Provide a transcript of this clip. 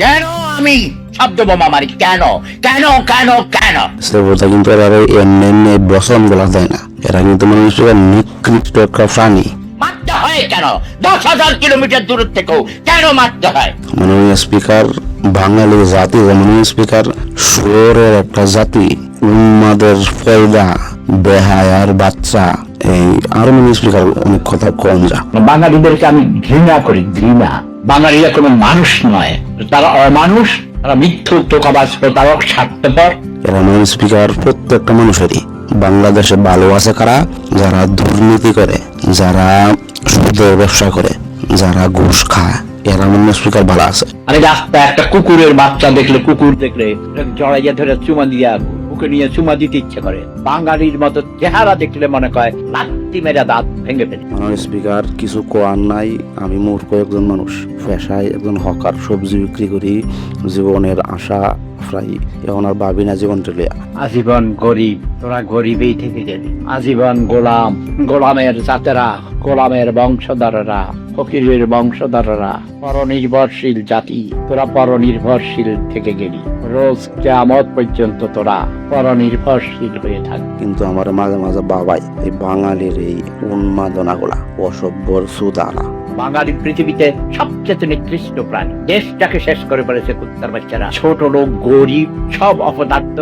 কেন আমি শব্দ বোমা মারি? কেন কেন কেন কেন? সেটা কিন্তু এরা এমনি বসন বলা যায় না। এরা কিন্তু মানুষের নিকৃষ্ট একটা প্রাণী। মারতে হয় কেন? 10,000 কিলোমিটার দূর থেকেও কেন মারতে হয়? মাননীয় স্পিকার, বাঙালি জাতি, মাননীয় স্পিকার সুরের একটা জাতি, উন্মাদের পয়দা, বেহায়ার বাচ্চা। এই আর মাননীয় স্পিকার অনেক কথা কম যা। বাঙালিদেরকে আমি ঘৃণা করি, ঘৃণা। বাঙালিরা কোনো মানুষ নয়, তারা অমানুষ, তারা মিথ্যুক, টোকাবাজ, প্রতারক, স্বার্থপর। এরা মাননীয় স্পিকার প্রত্যেকটা মানুষেরই। বাংলাদেশে ভালো আছে কারা? যারা দুর্নীতি করে, যারা সুদের ব্যবসা করে, যারা ঘুষ খায়, এরা মাননীয় স্পিকার ভালো আছে। আমি রাস্তায় একটা কুকুরের বাচ্চা দেখলে, কুকুর দেখলে জড়াইয়া ধরে চুমা দিয়া বুকে নিয়ে চুমা দিতে ইচ্ছে করে। বাঙালির মতো চেহারা দেখলে মনে হয় লাত্তি মেরে দাঁত ভেঙে ফেলে। মাননীয় স্পিকার, কিছু কোয়ার নাই। আমি মূর্খ একজন মানুষ, পেশায় একজন হকার, সবজি বিক্রি করি, জীবনের আশা প্রায় এখন আর ভাবি না জীবন চলিয়া। আজীবন গরিব, তোরা গরিবেই থেকে গেলি। আজীবন গোলাম, গোলামের জাতেরা, গোলামের বংশধররা, ফকিরের বংশধররা, পরনির্ভরশীল জাতি, তোরা পরনির্ভরশীল থেকে গেলি। রোজ কিয়ামত পর্যন্ত তোরা পরনির্ভরশীল হয়ে থাকবি। কিন্তু আমার মাঝে মাঝে বাবাই এই বাঙালির এই উন্মাদনা গুলা, অসভ্যর সুদারা। বাঙালি পৃথিবীতে সবচেয়ে নিকৃষ্ট প্রাণী। দেশটাকে শেষ করে ফেলেছে কুত্তার বাচ্চারা। ছোট লোক, গরিব, সব অপদার্থ।